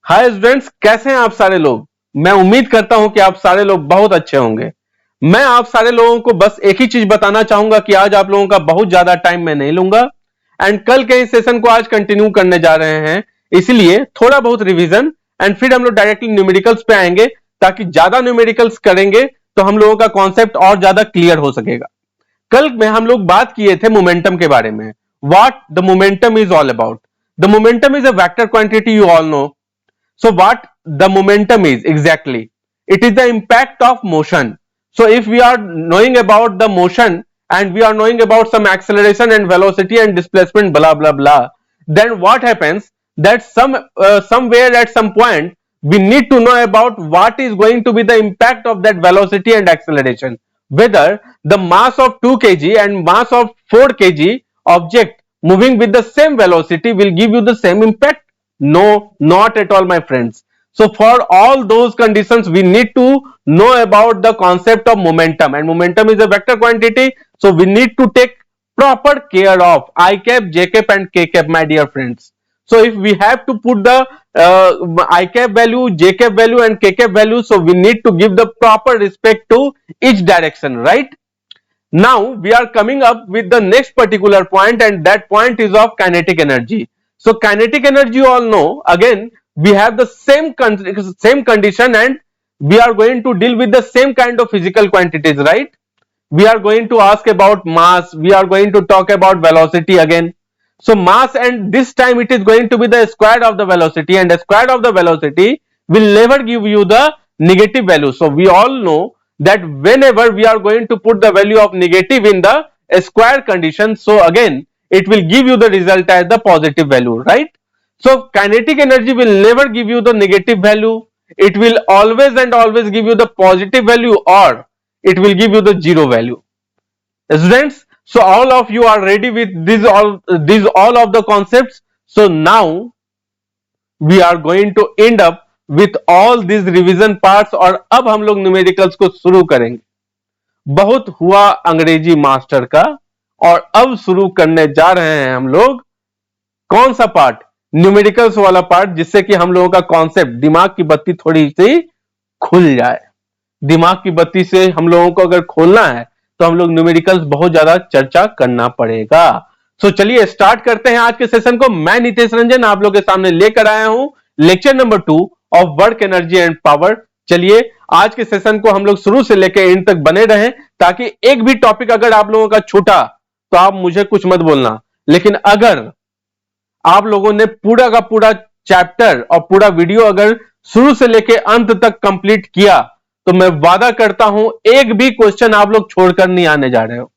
Hi students, कैसे हैं आप सारे लोग। मैं उम्मीद करता हूं कि आप सारे लोग बहुत अच्छे होंगे। मैं आप सारे लोगों को बस एक ही चीज बताना चाहूंगा कि आज आप लोगों का बहुत ज्यादा टाइम मैं नहीं लूंगा एंड कल के इस सेशन को आज कंटिन्यू करने जा रहे हैं। इसलिए थोड़ा बहुत रिवीजन एंड फिर हम लोग डायरेक्टली न्यूमेरिकल्स पे आएंगे, ताकि ज्यादा न्यूमेरिकल्स करेंगे तो हम लोगों का कॉन्सेप्ट और ज्यादा क्लियर हो सकेगा। कल में हम लोग बात किए थे मोमेंटम के बारे में। What the momentum is all about. The momentum is a vector quantity, you all know. So what the momentum is exactly? It is the impact of motion. So if we are knowing about the motion and we are knowing about some acceleration and velocity and displacement, blah blah blah, then what happens that somewhere at some point we need to know about what is going to be the impact of that velocity and acceleration. Whether the mass of 2 kg and mass of 4 kg object moving with the same velocity will give you the same impact. No, not at all, my friends. So for all those conditions we need to know about the concept of momentum, and momentum is a vector quantity, so we need to take proper care of I cap, j cap and k cap, my dear friends. So if we have to put the I cap value, j cap value and k cap value, so we need to give the proper respect to each direction, right? Now we are coming up with the next particular point, and that point is of kinetic energy. So kinetic energy, you all know, again we have the same condition and we are going to deal with the same kind of physical quantities, right? We are going to ask about mass, we are going to talk about velocity again. So mass, and this time it is going to be the square of the velocity, and the square of the velocity will never give you the negative value. So we all know that whenever we are going to put the value of negative in the square condition, so again it will give you the result as the positive value, right? So kinetic energy will never give you the negative value, it will always and always give you the positive value, or it will give you the zero value. Students, so all of you are ready with all of the concepts. So now we are going to end up with all these revision parts, और अब हम लोग numericals को शुरू करेंगे। बहुत हुआ अंग्रेजी मास्टर का, और अब शुरू करने जा रहे हैं हम लोग कौन सा पार्ट, न्यूमेरिकल्स वाला पार्ट, जिससे कि हम लोगों का कॉन्सेप्ट, दिमाग की बत्ती थोड़ी सी खुल जाए। दिमाग की बत्ती से हम लोगों को अगर खोलना है तो हम लोग न्यूमेरिकल्स बहुत ज्यादा चर्चा करना पड़ेगा। सो चलिए स्टार्ट करते हैं आज के सेशन को। मैं नितेश रंजन आप लोग के सामने लेकर आया हूं lecture number 2 of work energy and power. चलिए आज के सेशन को हम लोग शुरू से लेकर एंड तक बने रहें, ताकि एक भी टॉपिक अगर आप लोगों का छूटा तो आप मुझे कुछ मत बोलना। लेकिन अगर आप लोगों ने पूरा का पूरा चैप्टर और पूरा वीडियो अगर शुरू से लेकर अंत तक कंप्लीट किया, तो मैं वादा करता हूं एक भी क्वेश्चन आप लोग छोड़कर नहीं आने जा रहे हो।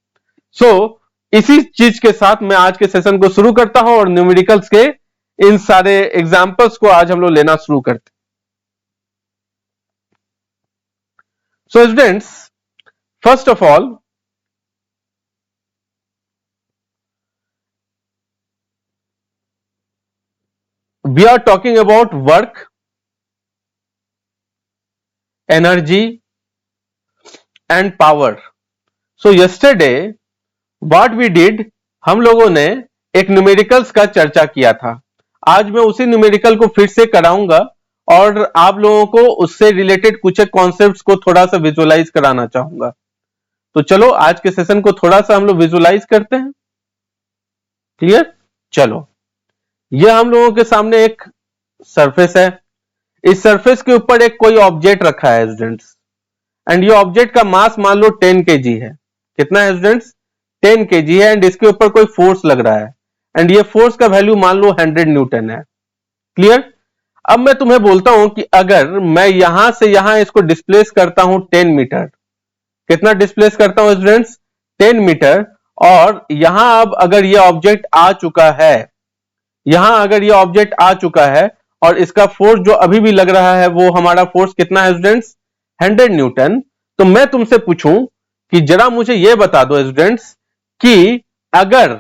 सो इसी चीज के साथ मैं आज के सेशन को शुरू करता हूं, और न्यूमेरिकल्स के इन सारे एग्जांपल्स को आज हम लोग लेना शुरू करते हैं। So students, first of all we are talking about work, energy and power. So yesterday what we did, हम लोगों ने एक न्यूमेरिकल्स का चर्चा किया था। आज मैं उसी न्यूमेरिकल को फिर से कराऊंगा और आप लोगों को उससे रिलेटेड कुछ एक कॉन्सेप्ट्स को थोड़ा सा विजुअलाइज कराना चाहूंगा। तो चलो आज के सेशन को थोड़ा सा हम लोग विजुअलाइज करते हैं। क्लियर? चलो, यह हम लोगों के सामने एक सरफेस है। इस सरफेस के ऊपर एक कोई ऑब्जेक्ट रखा है स्टूडेंट्स, एंड ये ऑब्जेक्ट का मास मान लो 10 kg है। कितना है स्टूडेंट्स? 10 kg है, एंड इसके ऊपर कोई फोर्स लग रहा है, एंड ये फोर्स का वैल्यू मान लो 100 न्यूटन है। क्लियर? अब मैं तुम्हें बोलता हूं कि अगर मैं यहां से यहां इसको डिस्प्लेस करता हूं 10 मीटर, कितना डिस्प्लेस करता हूं स्टूडेंट्स? 10 मीटर। और यहां अब अगर ये ऑब्जेक्ट आ चुका है, यहां अगर ये ऑब्जेक्ट आ चुका है और इसका फोर्स जो अभी भी लग रहा है वो हमारा फोर्स कितना है स्टूडेंट्स? 100 न्यूटन। तो मैं तुमसे पूछूं कि जरा मुझे ये बता दो स्टूडेंट्स कि अगर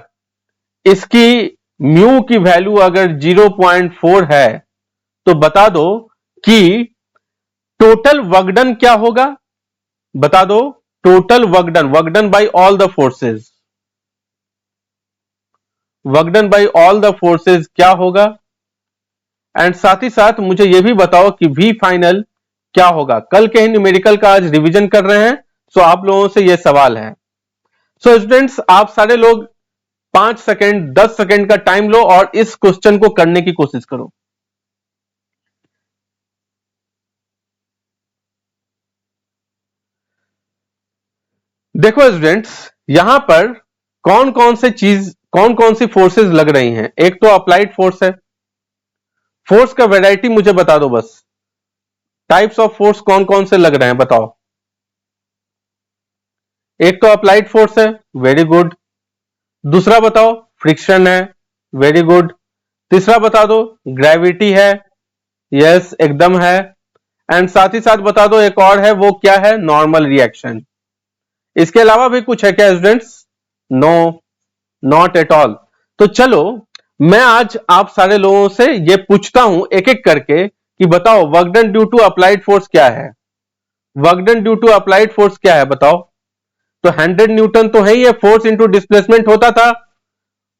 इसकी म्यू की वैल्यू अगर 0.4 है, तो बता दो कि टोटल वर्क डन क्या होगा। बता दो total work done, work done by all the forces, work done by all the forces क्या होगा? एंड साथ ही साथ मुझे यह भी बताओ कि V फाइनल क्या होगा। कल के ही न्यूमेरिकल का आज रिवीजन कर रहे हैं, सो आप लोगों से यह सवाल है। सो स्टूडेंट्स, आप सारे लोग 5 सेकेंड 10 सेकेंड का टाइम लो और इस क्वेश्चन को करने की कोशिश करो। देखो स्टूडेंट्स, यहां पर कौन कौन सी फोर्सेस लग रही हैं। एक तो अप्लाइड फोर्स है। फोर्स का वैरायटी मुझे बता दो बस। टाइप्स ऑफ फोर्स कौन कौन से लग रहे हैं बताओ। एक तो अप्लाइड फोर्स है, वेरी गुड। दूसरा बताओ फ्रिक्शन है, वेरी गुड। तीसरा बता दो ग्रेविटी है, यस एकदम है। एंड साथ ही साथ बता दो एक और है, वो क्या है, नॉर्मल रिएक्शन। इसके अलावा भी कुछ है क्या students? No, not at all. तो चलो मैं आज आप सारे लोगों से ये पूछता हूं एक एक करके कि बताओ work done due to applied force क्या है। Work done due to applied force क्या है बताओ। तो 100 न्यूटन तो है ही है, फोर्स इंटू डिस्प्लेसमेंट होता था।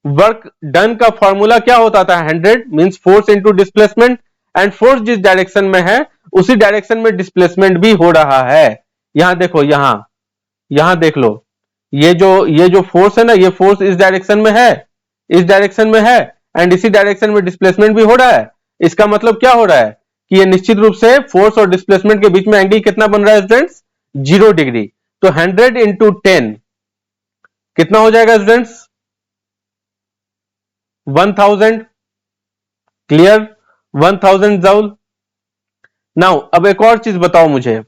वर्क डन का फॉर्मूला क्या होता था, 100 means force into displacement. And force जिस डायरेक्शन में है उसी डायरेक्शन में डिस्प्लेसमेंट भी हो रहा है। यहां देखो, यहां देख लो, ये जो फोर्स है ना, ये फोर्स इस डायरेक्शन में है, इस डायरेक्शन में है, एंड इसी डायरेक्शन में डिस्प्लेसमेंट भी हो रहा है। इसका मतलब क्या हो रहा है कि ये निश्चित रूप से फोर्स और डिस्प्लेसमेंट के बीच में एंगल कितना बन रहा है स्टूडेंट्स, 0 डिग्री। तो 100 इंटू 10 कितना हो जाएगा स्टूडेंट्स, 1000। Clear, 1000 joule. नाउ अब एक और चीज बताओ मुझे।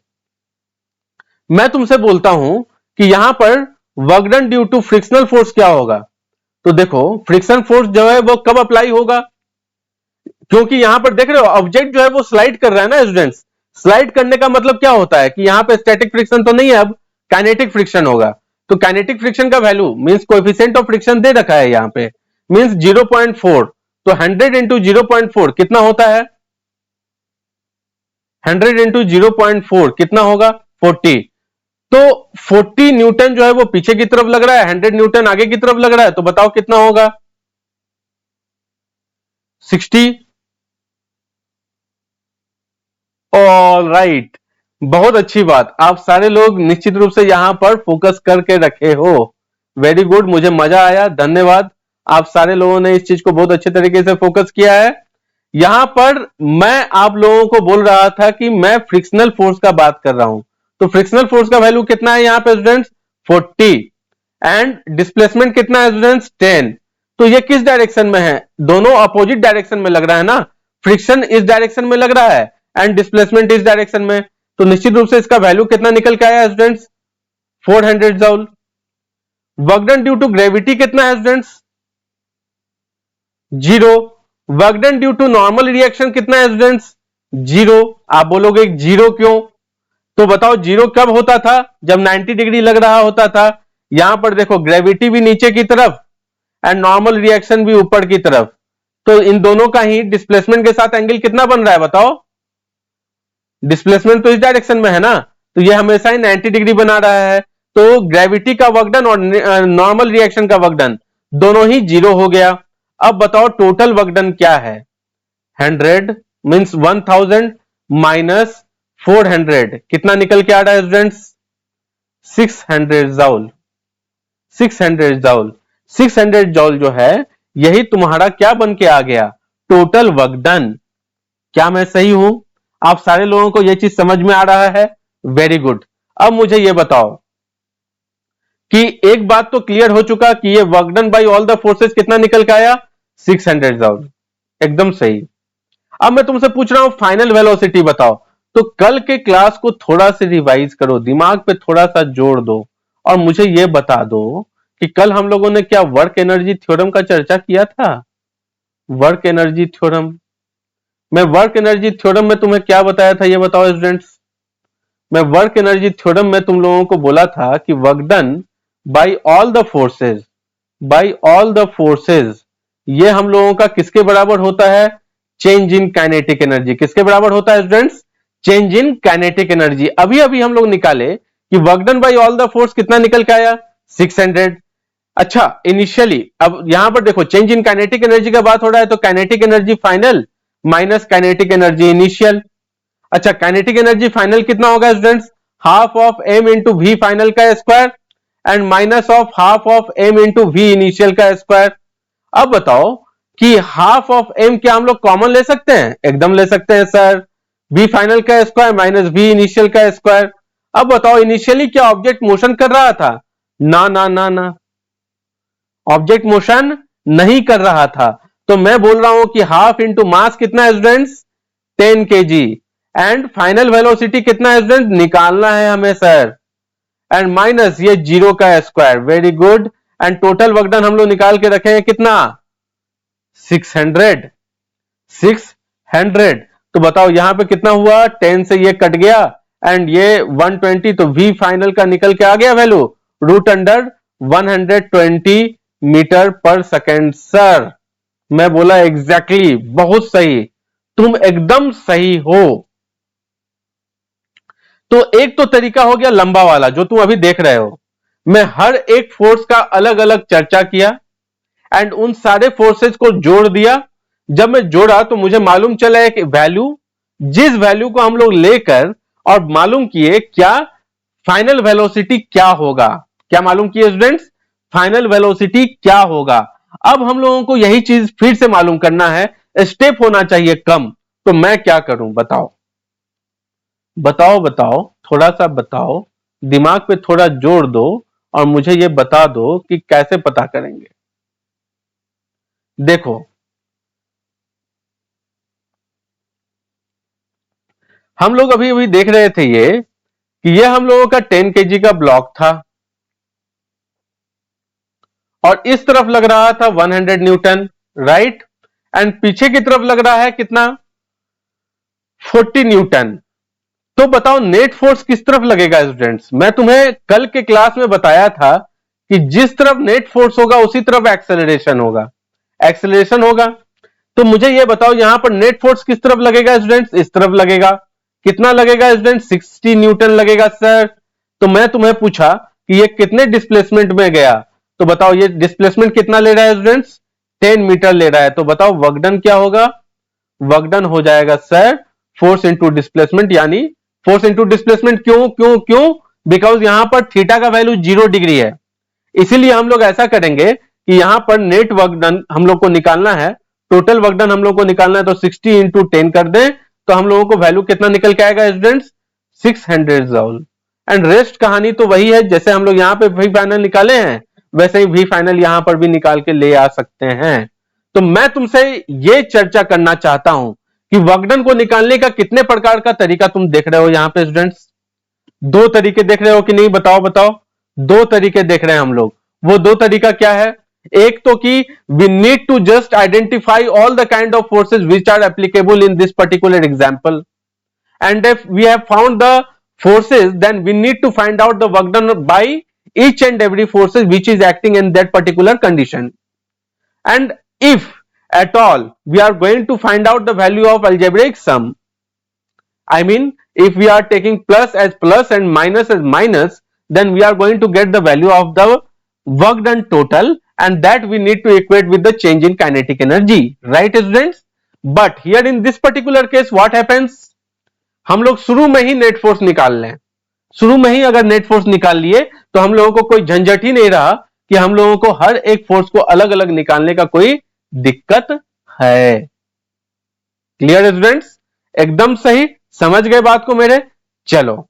मैं तुमसे बोलता हूं कि यहां पर work done due to frictional force क्या होगा। तो देखो फ्रिक्शन फोर्स जो है वो कब अप्लाई होगा, क्योंकि यहां पर देख रहे हो ऑब्जेक्ट जो है वो स्लाइड कर रहा है ना स्टूडेंट्स। स्लाइड करने का मतलब क्या होता है कि यहां पे स्टैटिक फ्रिक्शन तो नहीं है, अब काइनेटिक फ्रिक्शन होगा। तो काइनेटिक फ्रिक्शन का value means coefficient of friction दे रखा है यहां पे, मींस 0.4। तो 100 इंटू 0.4 कितना होता है, 100 इंटू 0.4 कितना होगा, 40। तो 40 न्यूटन जो है वो पीछे की तरफ लग रहा है, 100 न्यूटन आगे की तरफ लग रहा है। तो बताओ कितना होगा, 60। ऑल राइट, बहुत अच्छी बात, आप सारे लोग निश्चित रूप से यहां पर फोकस करके रखे हो। वेरी गुड, मुझे मजा आया, धन्यवाद। आप सारे लोगों ने इस चीज को बहुत अच्छे तरीके से फोकस किया है। यहां पर मैं आप लोगों को बोल रहा था कि मैं फ्रिक्शनल फोर्स का बात कर रहा हूं। तो फ्रिक्शनल फोर्स का वैल्यू कितना है यहां पे स्टूडेंट्स, 40। एंड डिस्प्लेसमेंट कितना है स्टूडेंट्स, 10। तो ये किस डायरेक्शन में है, दोनों अपोजिट डायरेक्शन में लग रहा है ना। फ्रिक्शन इस डायरेक्शन में लग रहा है एंड डिस्प्लेसमेंट इस डायरेक्शन में। तो निश्चित रूप से इसका वैल्यू कितना निकल के आया students, 400 joule. Work done due to gravity कितना है students, 0। Work done due to normal reaction कितना है स्टूडेंट्स, 0। आप बोलोगे 0 क्यों, तो बताओ 0 कब होता था, जब 90 डिग्री लग रहा होता था। यहां पर देखो ग्रेविटी भी नीचे की तरफ एंड नॉर्मल रिएक्शन भी ऊपर की तरफ। तो इन दोनों का ही डिस्प्लेसमेंट के साथ एंगल कितना बन रहा है बताओ। डिस्प्लेसमेंट तो इस डायरेक्शन में है ना, तो ये हमेशा ही 90 डिग्री बना रहा है। तो ग्रेविटी का वर्क डन और नॉर्मल रिएक्शन का वर्क डन दोनों ही 0 हो गया। अब बताओ टोटल वर्क डन क्या है, 100 मींस 1000 माइनस 400 कितना निकल के आ रहा है स्टूडेंट्स, 600 जूल। 600 जूल, 600 जूल जो है यही तुम्हारा क्या बन के आ गया, टोटल वर्क डन। क्या मैं सही हूं, आप सारे लोगों को यह चीज समझ में आ रहा है, वेरी गुड। अब मुझे यह बताओ कि एक बात तो क्लियर हो चुका कि ये work done by all the forces कितना निकल के आया, 600 जूल, एकदम सही। अब मैं तुमसे पूछ रहा हूं फाइनल वेलोसिटी बताओ। तो कल के क्लास को थोड़ा सा रिवाइज करो, दिमाग पे थोड़ा सा जोड़ दो और मुझे यह बता दो कि कल हम लोगों ने क्या वर्क एनर्जी थ्योरम का चर्चा किया था। वर्क एनर्जी थ्योरम, मैं वर्क एनर्जी थ्योरम में तुम्हें क्या बताया था, यह बताओ स्टूडेंट्स। मैं वर्क एनर्जी थ्योरम में तुम लोगों को बोला था कि work done by all the forces, by all the forces, ये हम लोगों का किसके बराबर होता है, चेंज इन काइनेटिक एनर्जी। किसके बराबर होता है students, change in kinetic energy. अभी अभी हम लोग निकाले कि work done by all the force कितना निकल के आया, 600। अच्छा इनिशियली, अब यहां पर देखो चेंज इन काइनेटिक एनर्जी का बात हो रहा है, तो kinetic energy final minus kinetic energy initial. अच्छा, काइनेटिक एनर्जी फाइनल कितना होगा students? Half of m into v final का square and minus of half of m into v initial का स्क्वायर। अब बताओ कि हाफ ऑफ एम क्या हम लोग कॉमन ले सकते हैं? एकदम ले सकते हैं सर। वी फाइनल का स्क्वायर माइनस वी इनिशियल का स्क्वायर। अब बताओ इनिशियली क्या ऑब्जेक्ट मोशन कर रहा था? ना ना ना ना, ऑब्जेक्ट मोशन नहीं कर रहा था। तो मैं बोल रहा हूं कि हाफ इंटू मास कितना है students? 10 KG. And final velocity कितना है स्टूडेंट? निकालना है हमें सर। एंड माइनस ये जीरो का square. Very good. And total work done हम लोग निकाल के रखेंगे कितना? 600। 600। तो बताओ यहां पे कितना हुआ? 10 से ये कट गया एंड ये 120, तो वी फाइनल का निकल के आ गया वैल्यू रूट अंडर 120 मीटर पर सेकेंड। सर मैं बोला एग्जैक्टली, बहुत सही, तुम एकदम सही हो। तो एक तो तरीका हो गया लंबा वाला जो तुम अभी देख रहे हो। मैं हर एक फोर्स का अलग अलग चर्चा किया एंड उन सारे फोर्सेस को जोड़ दिया। जब मैं जोड़ा तो मुझे मालूम चला एक वैल्यू, जिस वैल्यू को हम लोग लेकर और मालूम किए क्या फाइनल वेलोसिटी क्या होगा। क्या मालूम किए स्टूडेंट्स? फाइनल वेलोसिटी क्या होगा। अब हम लोगों को यही चीज फिर से मालूम करना है, स्टेप होना चाहिए कम। तो मैं क्या करूं बताओ? बताओ बताओ, थोड़ा सा बताओ, दिमाग पे थोड़ा जोर दो और मुझे ये बता दो कि कैसे पता करेंगे। देखो, हम लोग अभी अभी देख रहे थे ये कि ये हम लोगों का 10 केजी का ब्लॉक था और इस तरफ लग रहा था 100 न्यूटन, राइट। एंड पीछे की तरफ लग रहा है कितना? 40 न्यूटन। तो बताओ नेट फोर्स किस तरफ लगेगा स्टूडेंट्स? मैं तुम्हें कल के क्लास में बताया था कि जिस तरफ नेट फोर्स होगा उसी तरफ एक्सेलरेशन होगा। एक्सेलरेशन होगा। तो मुझे यह बताओ यहां पर नेट फोर्स किस तरफ लगेगा स्टूडेंट्स? इस तरफ लगेगा। कितना लगेगा स्टूडेंट्स? 60 न्यूटन लगेगा सर। तो मैं तुम्हें पूछा कि ये कितने डिस्प्लेसमेंट में गया, तो बताओ ये डिस्प्लेसमेंट कितना ले रहा है स्टूडेंट्स? 10 मीटर ले रहा है। तो बताओ वर्क डन क्या होगा? वर्क डन हो जाएगा सर फोर्स इंटू डिस्प्लेसमेंट, यानी फोर्स इंटू डिस्प्लेसमेंट। क्यों क्यों क्यों? बिकॉज यहां पर थीटा का वैल्यू 0 डिग्री है। इसीलिए हम लोग ऐसा करेंगे कि यहां पर नेट वर्क डन हम लोग को निकालना है, टोटल वर्क डन हम लोग को निकालना है, तो 60 इंटू 10 कर दें तो हम लोगों को वैल्यू कितना निकल के आएगा स्टूडेंट्स? 600 जूल। एंड रेस्ट कहानी तो वही है, जैसे हम लोग यहां पे वी फाइनल निकाले हैं वैसे ही वी फाइनल यहां पर भी निकाल के ले आ सकते हैं। तो मैं तुमसे ये चर्चा करना चाहता हूं कि वर्क डन को निकालने का कितने प्रकार का तरीका तुम देख रहे हो यहां पे स्टूडेंट्स? दो तरीके देख रहे हो कि नहीं? बताओ बताओ। दो तरीके देख रहे हैं हम लोग। वो दो तरीका क्या है? एक तो कि we need to just identify all the kind of forces which are applicable in this particular example, and if we have found the forces then we need to find out the work done by each and every forces which is acting in that particular condition. And if at all we are going to find out the value of algebraic sum, I mean, if we are taking plus as plus and minus as minus, then we are going to get the value of the work done total, and that we need to equate with the change in kinetic energy, right students? But here in this particular case what happens? हम लोग शुरू में ही net force निकाल लें। शुरू में ही अगर net force निकाल लिए तो हम लोगों को कोई झंझट ही नहीं रहा कि हम लोगों को हर एक फोर्स को अलग अलग निकालने का कोई दिक्कत है। Clear students? एकदम सही, समझ गए बात को मेरे? चलो,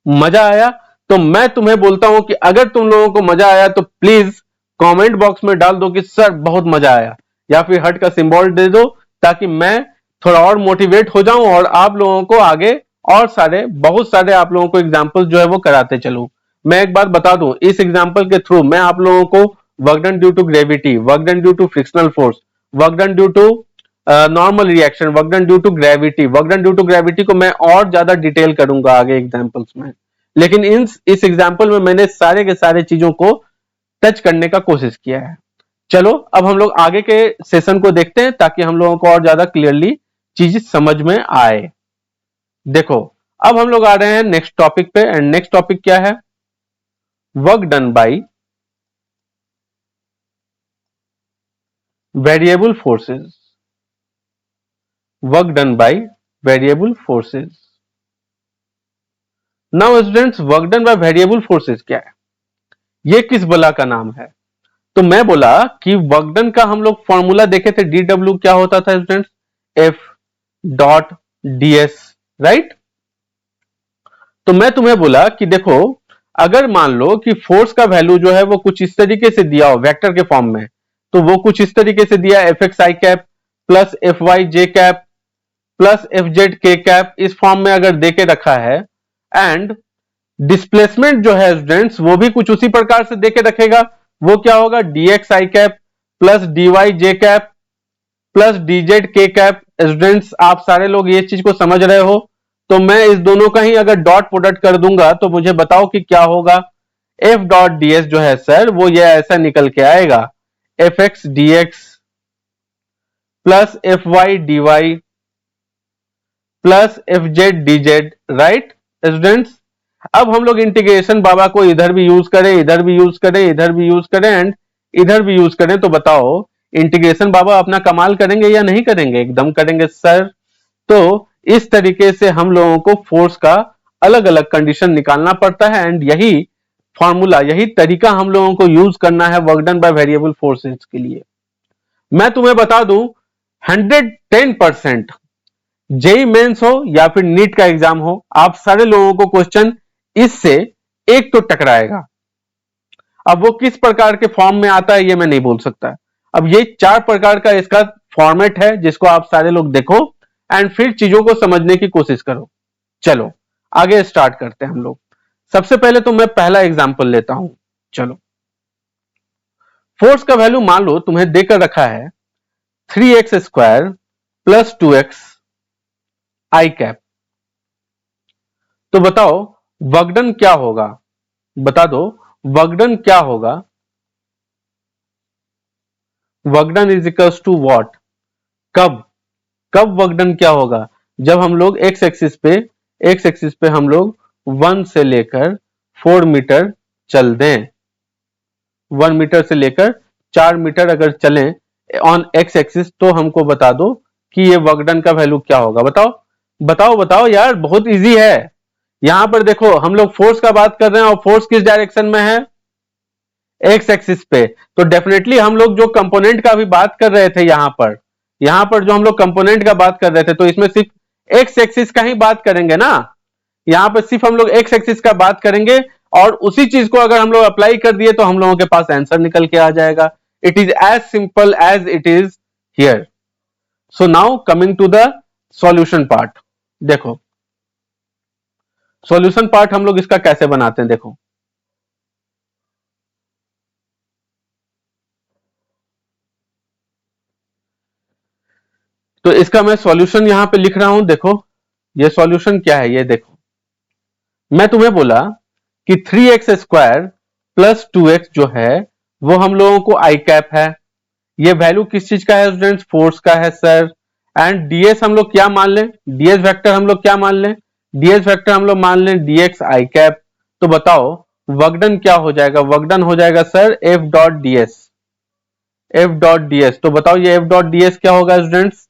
मजा आया? तो मैं तुम्हें बोलता हूं कि अगर तुम लोगों को मजा आया तो प्लीज कमेंट बॉक्स में डाल दो कि सर बहुत मजा आया, या फिर हर्ट का सिंबल दे दो ताकि मैं थोड़ा और मोटिवेट हो जाऊं और आप लोगों को आगे और सारे बहुत सारे आप लोगों को एग्जाम्पल जो है वो कराते चलूं। मैं एक बात बता दूं, इस एग्जाम्पल के थ्रू मैं आप लोगों को work done due to gravity, work done due to frictional force, work done due to normal reaction, work done due to gravity, work done due to gravity को मैं और ज्यादा डिटेल करूंगा आगे एग्जाम्पल्स में। लेकिन इस एग्जाम्पल में मैंने सारे के सारे चीजों को टच करने का कोशिश किया है। चलो अब हम लोग आगे के सेशन को देखते हैं ताकि हम लोगों को और ज्यादा क्लियरली चीज समझ में आए। देखो, अब हम लोग आ रहे हैं नेक्स्ट टॉपिक पे, एंड नेक्स्ट टॉपिक क्या है? Work done by variable forces. Work done by variable forces. Now students, work done by variable forces क्या है, ये किस बला का नाम है? तो मैं बोला कि वर्क डन का हम लोग फॉर्मूला देखे थे, डीडब्ल्यू क्या होता था students, F dot DS, right. तो मैं तुम्हें बोला कि देखो, अगर मान लो कि फोर्स का वैल्यू जो है वो कुछ इस तरीके से दिया हो वेक्टर के फॉर्म में, तो वो कुछ इस तरीके से दिया, एफ एक्स आई कैप प्लस एफ वाई जे कैप प्लस एफ जेड के कैप, इस फॉर्म में अगर देके रखा है, एंड डिस्प्लेसमेंट जो है स्टूडेंट्स वो भी कुछ उसी प्रकार से देके रखेगा, वो क्या होगा, dx आई कैप प्लस dy जे कैप प्लस dz के कैप। स्टूडेंट्स आप सारे लोग ये चीज को समझ रहे हो, तो मैं इस दोनों का ही अगर डॉट प्रोडक्ट कर दूंगा तो मुझे बताओ कि क्या होगा। f डॉट ds जो है सर वो ये ऐसा निकल के आएगा, f x d x plus f y d y plus f z d z, right students. अब हम लोग इंटीग्रेशन बाबा को इधर भी यूज करें, इधर भी यूज करें, इधर भी यूज करें एंड इधर भी यूज करें, तो बताओ इंटीग्रेशन बाबा अपना कमाल करेंगे या नहीं करेंगे? एकदम करेंगे सर। तो इस तरीके से हम लोगों को फोर्स का अलग अलग कंडीशन निकालना पड़ता है, एंड यही फॉर्मूला, यही तरीका हम लोगों को यूज करना है work done by variable forces के लिए। मैं तुम्हें बता दूं, 110% जेई मेंस हो या फिर नीट का एग्जाम हो, आप सारे लोगों को क्वेश्चन इससे एक तो टकराएगा। अब वो किस प्रकार के फॉर्म में आता है ये मैं नहीं बोल सकता। अब ये 4 प्रकार का इसका फॉर्मेट है जिसको आप सारे लोग देखो एंड फिर चीजों को समझने की कोशिश करो। चलो आगे स्टार्ट करते हैं हम लोग। सबसे पहले तो मैं पहला एग्जांपल लेता हूं। चलो, फोर्स का वैल्यू मान लो तुम्हें देकर रखा है 3x स्क्वायर प्लस 2x आई कैप। तो बताओ वर्क डन क्या होगा, बता दो वर्क डन क्या होगा। Work done is equals to what, कब कब वर्क डन क्या होगा, जब हम लोग एक्स एक्सिस पे हम लोग 1 से लेकर 4 मीटर चल दें, 1 मीटर से लेकर 4 मीटर अगर चलें ऑन एक्स एक्सिस, तो हमको बता दो कि ये वर्क डन का वैल्यू क्या होगा। बताओ बताओ बताओ यार, बहुत इजी है। यहां पर देखो हम लोग फोर्स का बात कर रहे हैं और फोर्स किस डायरेक्शन में है, एक्स एक्सिस पे। तो डेफिनेटली हम लोग जो कंपोनेंट का भी बात कर रहे थे यहां पर जो हम लोग कंपोनेंट का बात कर रहे थे, तो इसमें सिर्फ एक्स एक्सिस का ही बात करेंगे ना। यहां पर सिर्फ हम लोग एक्स एक्सिस का बात करेंगे और उसी चीज को अगर हम लोग अप्लाई कर दिए तो हम लोगों के पास आंसर निकल के आ जाएगा। It is as simple as it is here. So now coming to the solution part. देखो सॉल्यूशन पार्ट हम लोग इसका कैसे बनाते हैं, देखो तो इसका मैं सॉल्यूशन यहां पे लिख रहा हूं। देखो ये सॉल्यूशन क्या है, ये देखो मैं तुम्हें बोला कि 3x स्क्वायर प्लस 2x जो है वो हम लोगों को आई कैप है। ये वैल्यू किस चीज का है स्टूडेंट्स, फोर्स का है सर। एंड ds हम लोग क्या मान लें, ds वेक्टर हम लोग क्या मान लें, ds वेक्टर हम लोग मान लें dx आई कैप। तो बताओ वर्क डन क्या हो जाएगा, वर्क डन हो जाएगा sir f dot ds, f dot ds। तो बताओ ये f डॉट ds क्या होगा students,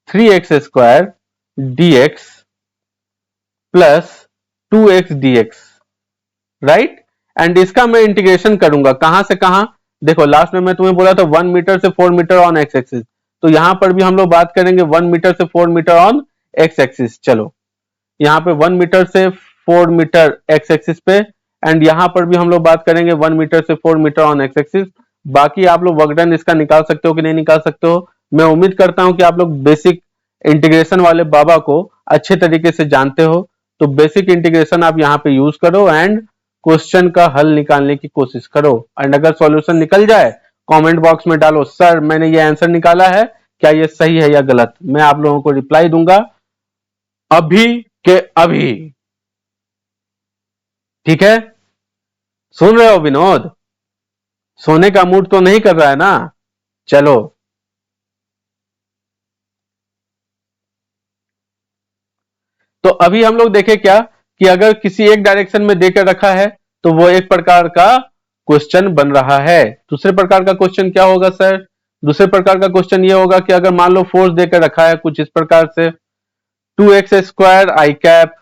3x square dx plus 2x dx, right. And इसका मैं इंटीग्रेशन करूंगा कहां से कहां, देखो लास्ट में मैं तुम्हें बोला था 1 मीटर से 4 मीटर ऑन एक्स एक्सिस, तो यहां पर भी हम लोग बात करेंगे 1 मीटर से 4 मीटर ऑन एक्स एक्सिस। चलो यहां पे 1 मीटर से 4 मीटर एक्स एक्सिस पे, एंड यहां पर भी हम लोग बात करेंगे 1 मीटर से 4 मीटर ऑन एक्स एक्सिस। बाकी आप लोग वर्क डन इसका निकाल सकते हो कि नहीं निकाल सकते हो। मैं उम्मीद करता हूं कि आप लोग बेसिक इंटीग्रेशन वाले बाबा को अच्छे तरीके से जानते हो, तो बेसिक इंटीग्रेशन आप यहां पे यूज करो एंड क्वेश्चन का हल निकालने की कोशिश करो। एंड अगर सॉल्यूशन निकल जाए कमेंट बॉक्स में डालो, सर मैंने ये आंसर निकाला है, क्या ये सही है या गलत। मैं आप लोगों को रिप्लाई दूंगा अभी के अभी, ठीक है। सुन रहे हो विनोद, सोने का मूड तो नहीं कर रहा है ना? चलो तो अभी हम लोग देखें क्या कि अगर किसी एक डायरेक्शन में देकर रखा है तो वो एक प्रकार का क्वेश्चन बन रहा है। दूसरे प्रकार का क्वेश्चन क्या होगा सर, दूसरे प्रकार का क्वेश्चन ये होगा कि अगर मान लो फोर्स देकर रखा है कुछ इस प्रकार से 2x² आई कैप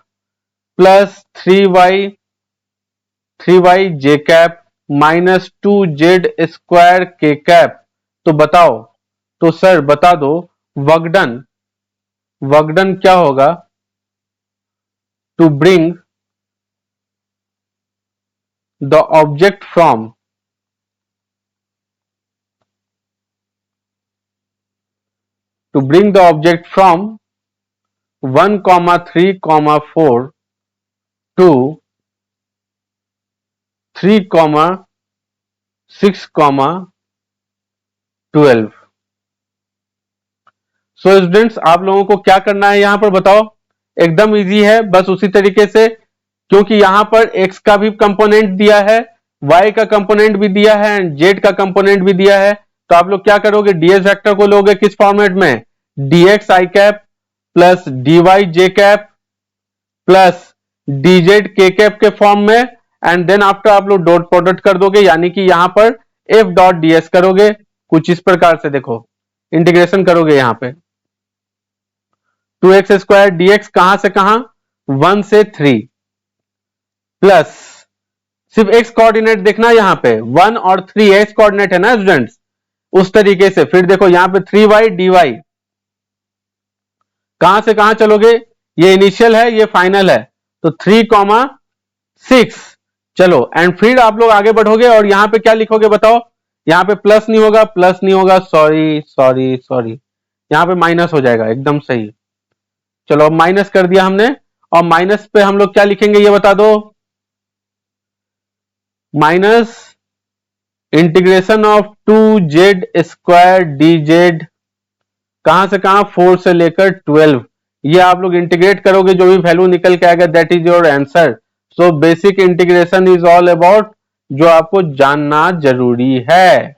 प्लस 3y जे कैप माइनस 2z² के कैप, तो बताओ, तो सर बता दो वर्कडन क्या होगा to bring the object from to bring the object from 1, 3, 4 to 3, 6, 12। So students आप लोगों को क्या करना है यहां पर बताओ, एकदम इजी है, बस उसी तरीके से, क्योंकि यहां पर x का भी कंपोनेंट दिया है, y का कंपोनेंट भी दिया है एंड z का कंपोनेंट भी दिया है, तो आप लोग क्या करोगे, ds वेक्टर को लोगे किस फॉर्मेट में, dx आई कैप प्लस dy जे कैप प्लस dz के कैप के फॉर्म में, एंड देन आफ्टर आप लोग डॉट प्रोडक्ट कर दोगे, यानी कि यहां पर f डॉट ds करोगे कुछ इस प्रकार से, देखो इंटीग्रेशन करोगे यहां पे 2x² dx कहां से कहां, 1 से 3 प्लस सिर्फ x कोऑर्डिनेट देखना यहां पे 1 और 3 x कोऑर्डिनेट है ना स्टूडेंट्स, उस तरीके से फिर देखो यहां पे 3y dy, कहां से कहां चलोगे, ये इनिशियल है ये फाइनल है, तो 3, 6 चलो, एंड फिर आप लोग आगे बढ़ोगे और यहां पे क्या लिखोगे बताओ, यहां पे प्लस नहीं होगा, सॉरी यहां पे माइनस हो जाएगा, एकदम सही, चलो अब माइनस कर दिया हमने, और माइनस पे हम लोग क्या लिखेंगे ये बता दो, minus integration of 2z² dz कहां से कहां, 4 से लेकर 12, ये आप लोग इंटीग्रेट करोगे, जो भी वैल्यू निकल के आएगा that is your answer. So basic integration is all about, जो आपको जानना जरूरी है।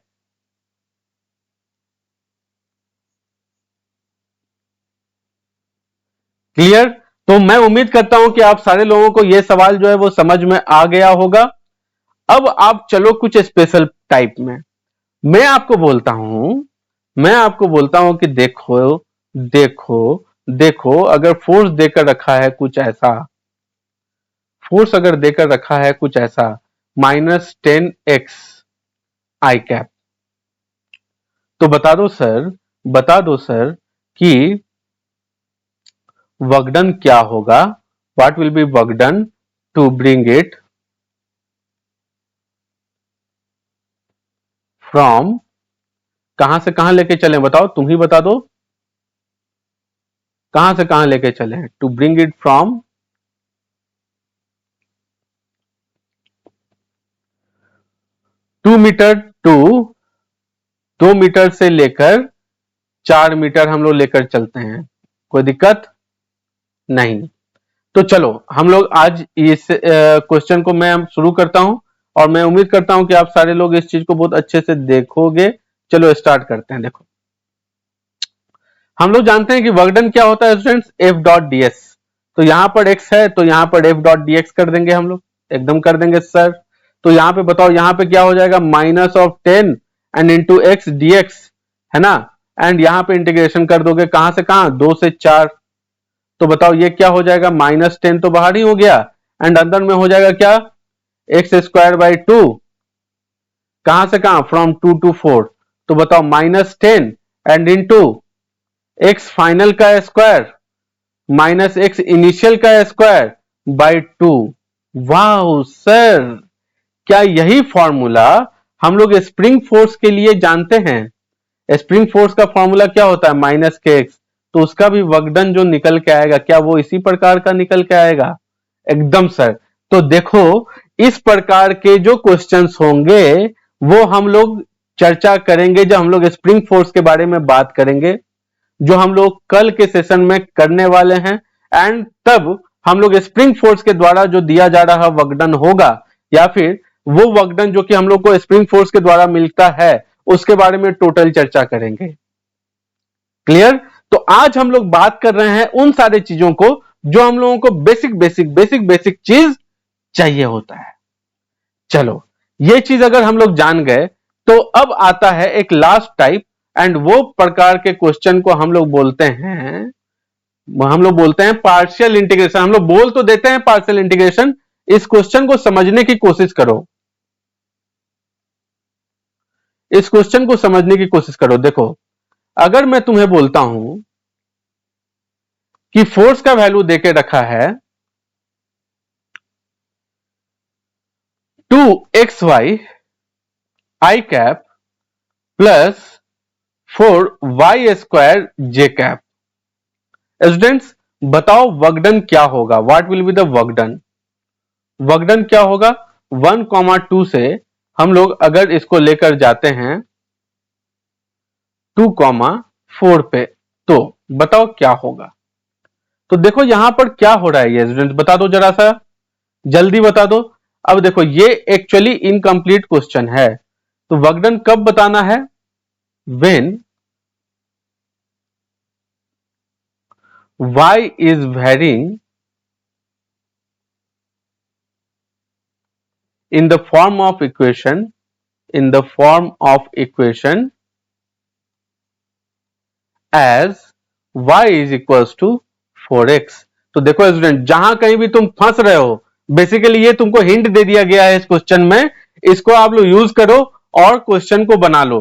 क्लियर? तो मैं उम्मीद करता हूं कि आप सारे लोगों को यह सवाल जो है वो समझ में आ गया होगा। अब आप चलो कुछ स्पेशल टाइप में, मैं आपको बोलता हूं कि देखो अगर फोर्स देकर रखा है कुछ ऐसा, फोर्स अगर देकर रखा है कुछ ऐसा -10x आई कैप, तो बता दो सर कि वर्कडन क्या होगा, what will be work done to bring it from, कहां से कहां लेके चलें बताओ, तुम ही बता दो, कहां से कहां लेके चलें, to bring it from 2 metre to 2 metre से लेकर 4 मीटर हम लोग लेकर चलते हैं, कोई दिक्कत नहीं। तो चलो हम लोग आज इस क्वेश्चन को मैं शुरू करता हूं, और मैं उम्मीद करता हूं कि आप सारे लोग इस चीज को बहुत अच्छे से देखोगे। चलो स्टार्ट करते हैं। देखो हम लोग जानते हैं कि वर्कडन क्या होता है students, F dot D S, तो यहां पर एक्स है तो यहां पर एफ डॉट डी एक्स कर देंगे हम लोग, एकदम कर देंगे सर। तो यहां पे बताओ यहां पे क्या हो जाएगा, -10 and into x d x, है ना, एंड यहां पे इंटीग्रेशन कर दोगे कहां से कहां, 2 से 4, तो बताओ ये क्या हो जाएगा, -10 तो बाहर ही हो गया, एंड अंदर में हो जाएगा क्या, x²/2, कहां से कहां, फ्रॉम 2 to 4, तो बताओ -10 एंड इंटू x फाइनल का स्क्वायर माइनस x इनिशियल का स्क्वायर बाय 2। वाह सर, क्या यही फॉर्मूला हम लोग स्प्रिंग फोर्स के लिए जानते हैं? स्प्रिंग फोर्स का फॉर्मूला क्या होता है, -kx, तो उसका भी वर्कडन जो निकल के आएगा क्या वो इसी प्रकार का निकल के आएगा? एकदम सर। तो देखो इस प्रकार के जो क्वेश्चंस होंगे वो हम लोग चर्चा करेंगे जब हम लोग स्प्रिंग फोर्स के बारे में बात करेंगे, जो हम लोग कल के सेशन में करने वाले हैं, एंड तब हम लोग स्प्रिंग फोर्स के द्वारा जो दिया जा रहा वर्कडन होगा, या फिर वो वर्कडन जो कि हम लोग को स्प्रिंग फोर्स के द्वारा मिलता है, उसके बारे में टोटल चर्चा करेंगे। क्लियर? तो आज हम लोग बात कर रहे हैं उन सारे चीजों को जो हम लोगों को बेसिक चीज चाहिए होता है। चलो ये चीज अगर हम लोग जान गए, तो अब आता है एक लास्ट टाइप, एंड वो प्रकार के क्वेश्चन को हम लोग बोलते हैं पार्शियल इंटीग्रेशन। हम लोग बोल तो देते हैं पार्शियल इंटीग्रेशन, इस क्वेश्चन को समझने की कोशिश करो, इस क्वेश्चन को समझने की कोशिश करो। देखो, अगर मैं तुम्हें बोलता हूं कि फोर्स का वैल्यू देके रखा है 2xy i cap plus 4y square j cap. Students बताओ वर्क डन क्या होगा, what will be the work done. Work done क्या होगा, 1,2 से हम लोग अगर इसको लेकर जाते हैं 2,4 पे, तो बताओ क्या होगा। तो देखो यहां पर क्या हो रहा है, ये स्टूडेंट्स बता दो जरा सा, जल्दी बता दो। अब देखो ये एक्चुअली इनकम्प्लीट क्वेश्चन है, तो वर्क डन कब बताना है, when y is varying in the form of equation as y is equals to 4x। तो देखो स्टूडेंट, जहां कहीं भी तुम फंस रहे हो, बेसिकली ये तुमको हिंट दे दिया गया है इस क्वेश्चन में, इसको आप लोग यूज करो और क्वेश्चन को बना लो।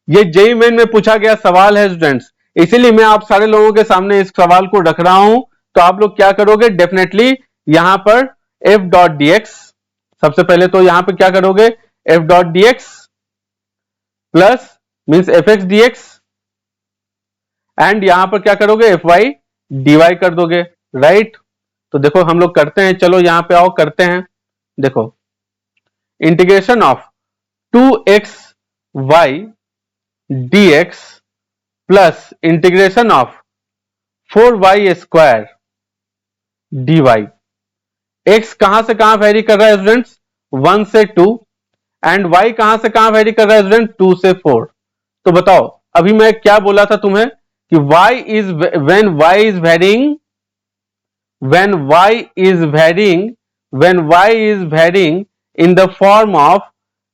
ये जेईई मेन में पूछा गया सवाल है स्टूडेंट्स, इसीलिए मैं आप सारे लोगों के सामने इस सवाल को रख रहा हूं। तो आप लोग क्या करोगे, डेफिनेटली यहां पर f डॉट dx, सबसे पहले तो यहां पर क्या करोगे, f dot dx plus means fx dx, and यहां पर क्या करोगे, fy dy कर दोगे, राइट। तो देखो हम लोग करते हैं, चलो यहां पे आओ करते हैं। देखो integration of 2xy dx plus integration of 4y square dy। x कहां से कहां वेरी कर रहा है स्टूडेंट्स, 1 से 2, एंड y कहां से कहां वेरी कर रहा है स्टूडेंट, 2 से 4। तो बताओ अभी मैं क्या बोला था तुम्हें कि when y is varying in the form of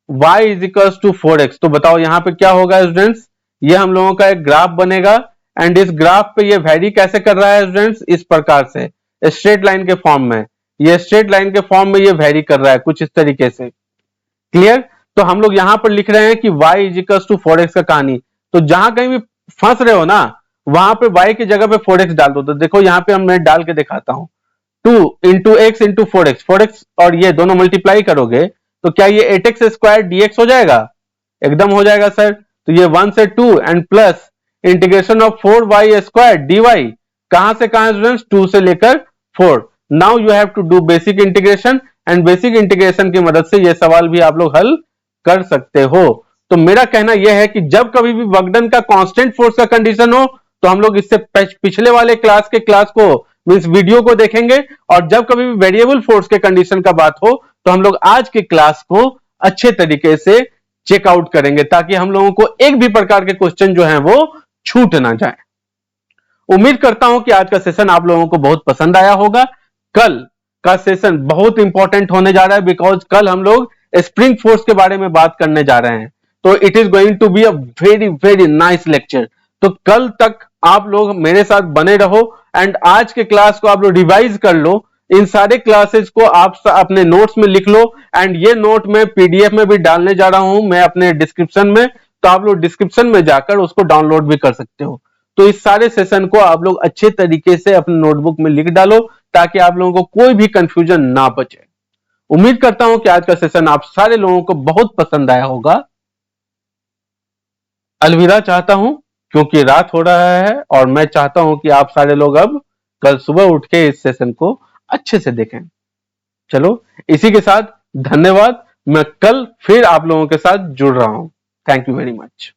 y is equals to 4x। तो बताओ यहां पे क्या होगा स्टूडेंट्स, ये हम लोगों का एक ग्राफ बनेगा, एंड इस ग्राफ पे ये वेरी कैसे कर रहा है स्टूडेंट्स, इस प्रकार से स्ट्रेट लाइन के फॉर्म में, ये स्ट्रेट लाइन के फॉर्म में ये वेरी कर रहा है कुछ इस तरीके से, क्लियर। तो हम लोग यहां पर लिख रहे हैं कि y is equals to 4x का कहानी। तो जहां कहीं भी फंस रहे हो ना, वहां पे y की जगह पे 4x डाल दो। तो देखो यहां पे मैं डाल के दिखाता हूं, 2 इंटू एक्स इंटू 4x और ये दोनों मल्टीप्लाई करोगे तो क्या ये 8x स्क्वायर dx हो जाएगा, एकदम हो जाएगा सर। तो ये 1 से 2 and plus integration of 4y square dy, कहां से कहां स्टूडेंट्स, 2 से लेकर 4। Now you have to do basic integration, and basic integration की मदद से ये सवाल भी आप लोग हल कर सकते हो। तो मेरा कहना यह है कि जब कभी भी वर्क डन का कांस्टेंट फोर्स का कंडीशन हो, तो हम लोग इससे पिछले वाले क्लास को मींस वीडियो को देखेंगे, और जब कभी भी वेरिएबल फोर्स के कंडीशन का बात हो तो हम लोग आज के क्लास को अच्छे तरीके से चेकआउट करेंगे, ताकि हम लोगों को एक भी प्रकार के क्वेश्चन जो है वो छूट ना जाए। उम्मीद करता हूं कि आज का सेशन आप लोगों को बहुत पसंद आया होगा। कल का सेशन बहुत इंपॉर्टेंट होने जा रहा है, बिकॉज कल हम लोग स्प्रिंग फोर्स के बारे में बात करने जा रहे हैं। तो it is going to be a very very nice lecture. तो कल तक आप लोग मेरे साथ बने रहो, एंड आज के क्लास को आप लोग रिवाइज कर लो, इन सारे क्लासेस को आप अपने नोट्स में लिख लो, एंड ये नोट मैं पीडीएफ में भी डालने जा रहा हूं मैं अपने डिस्क्रिप्शन में, तो आप लोग डिस्क्रिप्शन में जाकर उसको डाउनलोड भी कर सकते हो। तो इस सारे सेशन को आप लोग अच्छे तरीके से अपने नोटबुक में लिख डालो, ताकि आप लोगों को कोई भी कंफ्यूजन ना बचे। उम्मीद करता हूं कि आज का सेशन आप सारे लोगों को बहुत पसंद आया होगा। अलविदा चाहता हूं, क्योंकि रात हो रहा है और मैं चाहता हूं कि आप सारे लोग अब कल सुबह उठ के इस सेशन को अच्छे से देखें। चलो इसी के साथ धन्यवाद, मैं कल फिर आप लोगों के साथ जुड़ रहा हूं। Thank you very much.